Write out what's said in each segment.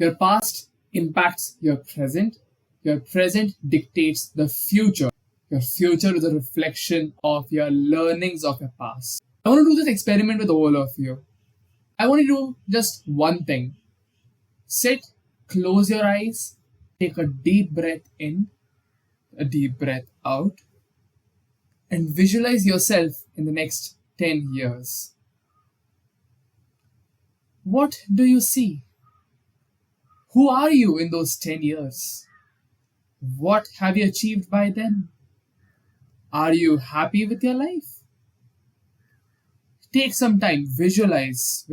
Your past impacts your present. Your present dictates the future. Your future is a reflection of your learnings of your past. I want to do this experiment with all of you. I want you to do just one thing. Sit, close your eyes, take a deep breath in, a deep breath out, and visualize yourself in the next 10 years. What do you see? Who are you in those 10 years? What have you achieved by then? Are you happy with your life? Take some time, visualize.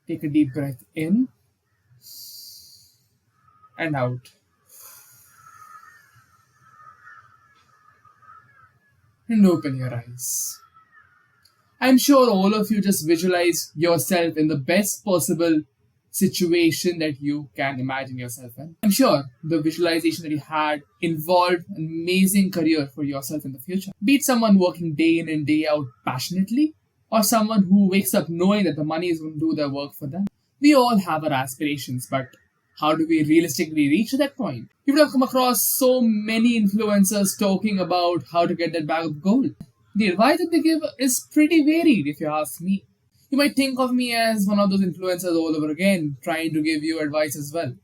Take a deep breath in and out. And open your eyes. I'm sure all of you just visualize yourself in the best possible situation that you can imagine yourself in. I'm sure the visualization that you had involved an amazing career for yourself in the future. Be it someone working day in and day out passionately, or someone who wakes up knowing that the money is going to do their work for them. We all have our aspirations, but how do we realistically reach that point? You would have come across so many influencers talking about how to get that bag of gold. The advice that they give is pretty varied, if you ask me. You might think of me as one of those influencers all over again, trying to give you advice as well.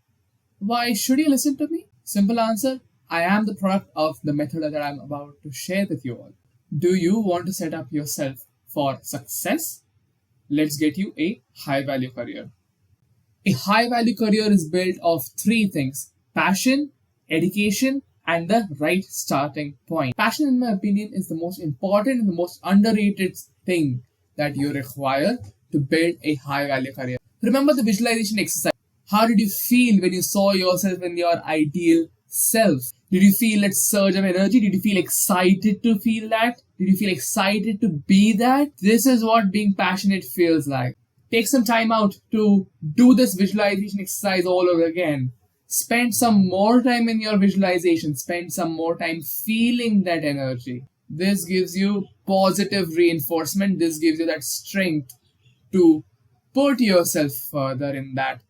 Why should you listen to me? Simple answer, I am the product of the method that I'm about to share with you all. Do you want to set up yourself for success? Let's get you a high-value career. A high-value career is built of three things: passion, education, and the right starting point. Passion, in my opinion, is the most important and the most underrated thing that you require to build a high-value career. Remember the visualization exercise. How did you feel when you saw yourself in your ideal self? Did you feel that surge of energy? Did you feel excited to feel that? Did you feel excited to be that? This is what being passionate feels like. Take some time out to do this visualization exercise all over again. Spend some more time in your visualization. Spend some more time feeling that energy. This gives you positive reinforcement. This gives you that strength to put yourself further in that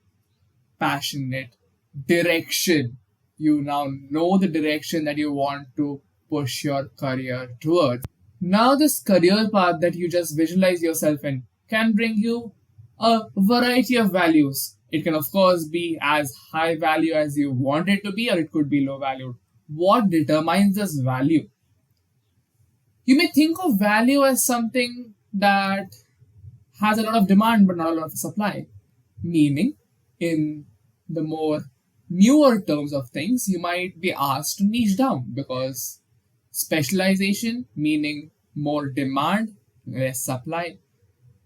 passionate direction. You now know the direction that you want to push your career towards. Now this career path that you just visualize yourself in can bring you a variety of values. It can of course be as high value as you want it to be, or it could be low value. What determines this value? You may think of value as something that has a lot of demand but not a lot of supply. Meaning, in the more newer terms of things, you might be asked to niche down because specialization, meaning more demand, less supply.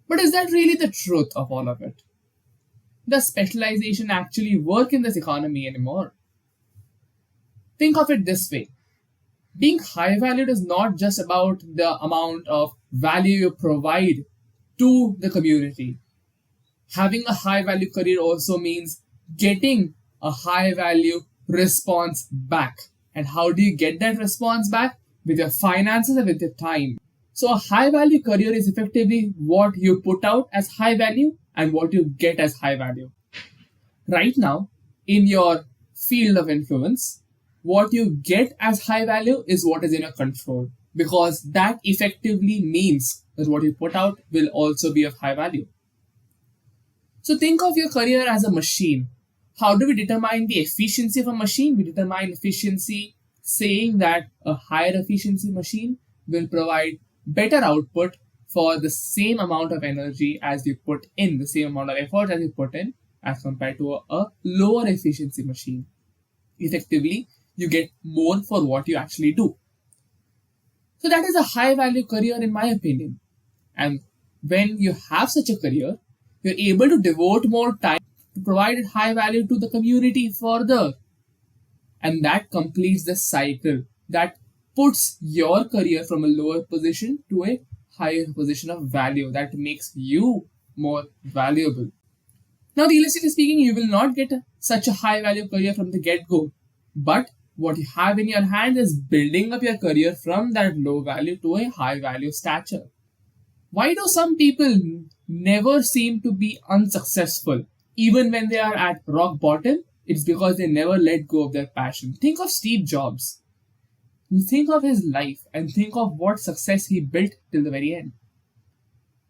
But is that really the truth of all of it? Does specialization actually work in this economy anymore? Think of it this way. Being high valued is not just about the amount of value you provide to the community. Having a high value career also means getting a high value response back. And how do you get that response back? With your finances and with your time. So a high value career is effectively what you put out as high value and what you get as high value. Right now, in your field of influence, what you get as high value is what is in your control, because that effectively means that what you put out will also be of high value. So think of your career as a machine. How do we determine the efficiency of a machine? We determine efficiency saying that a higher efficiency machine will provide better output for the same amount of energy as you put in, the same amount of effort as you put in, as compared to a lower efficiency machine. Effectively, you get more for what you actually do. So that is a high value career in my opinion. And when you have such a career, you're able to devote more time to provide high value to the community further. And that completes the cycle that puts your career from a lower position to a higher position of value that makes you more valuable. Now, realistically speaking, you will not get such a high value career from the get-go. But what you have in your hands is building up your career from that low value to a high value stature. Why do some people never seem to be unsuccessful even when they are at rock bottom? It's because they never let go of their passion. Think of Steve Jobs. Think of his life and think of what success he built till the very end.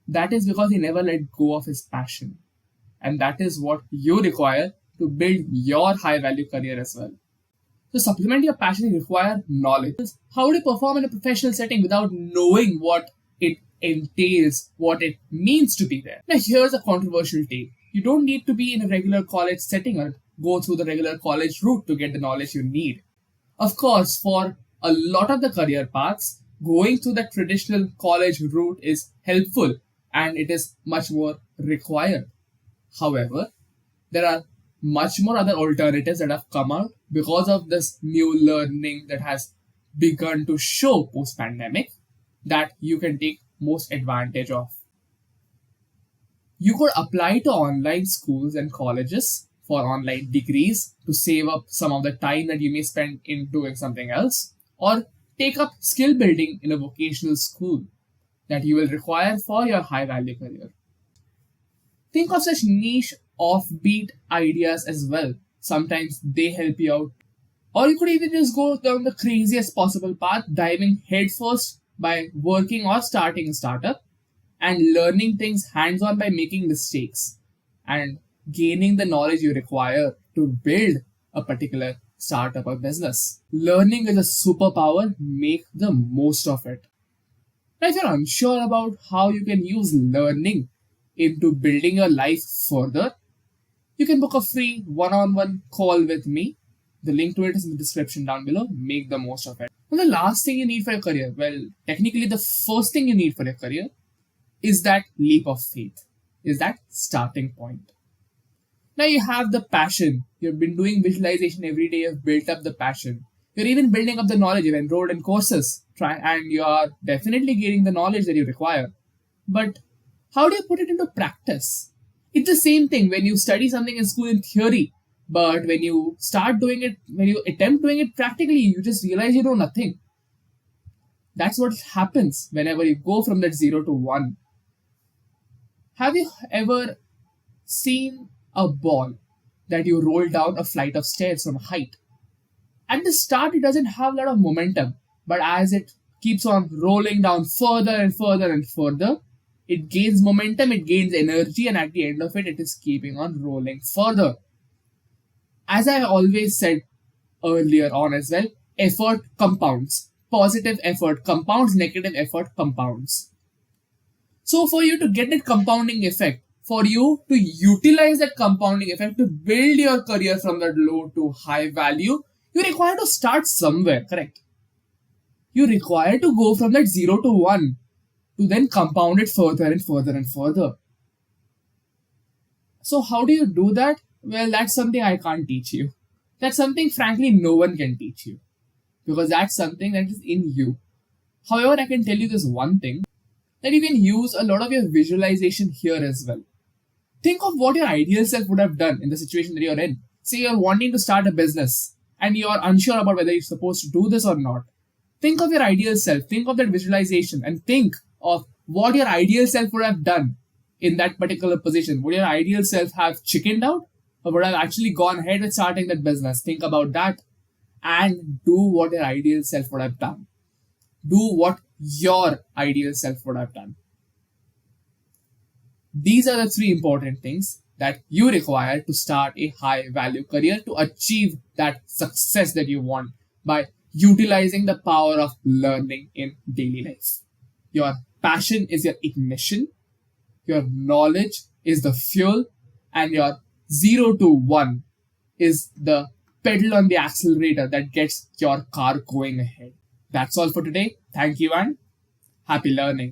That is because he never let go of his passion. And that is what you require to build your high value career as well. To supplement your passion, you require knowledge. How to perform in a professional setting without knowing what it entails, what it means to be there. Now, here's a controversial take. You don't need to be in a regular college setting or go through the regular college route to get the knowledge you need. Of course, for a lot of the career paths, going through the traditional college route is helpful and it is much more required. However, there are much more other alternatives that have come out because of this new learning that has begun to show post-pandemic that you can take most advantage of. You could apply to online schools and colleges for online degrees to save up some of the time that you may spend in doing something else, or take up skill building in a vocational school that you will require for your high value career. Think of such niche offbeat ideas as well. Sometimes they help you out. Or you could even just go down the craziest possible path, diving headfirst by working or starting a startup and learning things hands on by making mistakes and gaining the knowledge you require to build a particular startup or business. Learning is a superpower, make the most of it. Now, if you're unsure about how you can use learning into building your life further, you can book a free one-on-one call with me. The link to it is in the description down below. Make the most of it. And the last thing you need for your career, well, technically the first thing you need for your career is that leap of faith, is that starting point. Now you have the passion. You've been doing visualization every day. You've built up the passion. You're even building up the knowledge. You've enrolled in courses. And you are definitely gaining the knowledge that you require. But how do you put it into practice? It's the same thing when you study something in school in theory. But when you start doing it, when you attempt doing it practically, you just realize you know nothing. That's what happens whenever you go from that 0 to 1. Have you ever seen a ball that you roll down a flight of stairs from height? At the start, it doesn't have a lot of momentum, but as it keeps on rolling down further and further and further, it gains momentum, it gains energy, and at the end of it, it is keeping on rolling further. As I always said earlier on as well, effort compounds. Positive effort compounds, negative effort compounds. So for you to get that compounding effect, for you to utilize that compounding effect to build your career from that low to high value, you require to start somewhere, correct? You require to go from that 0 to 1 to then compound it further and further and further. So how do you do that? Well, that's something I can't teach you. That's something, frankly, no one can teach you. Because that's something that is in you. However, I can tell you this one thing, that you can use a lot of your visualization here as well. Think of what your ideal self would have done in the situation that you're in. Say you're wanting to start a business and you're unsure about whether you're supposed to do this or not. Think of your ideal self, think of that visualization, and think of what your ideal self would have done in that particular position. Would your ideal self have chickened out, or would have actually gone ahead with starting that business? Think about that and do what your ideal self would have done. Do what your ideal self would have done. These are the 3 important things that you require to start a high value career, to achieve that success that you want by utilizing the power of learning in daily life. Your passion is your ignition, your knowledge is the fuel, and your 0 to 1 is the pedal on the accelerator that gets your car going ahead. That's all for today. Thank you and happy learning.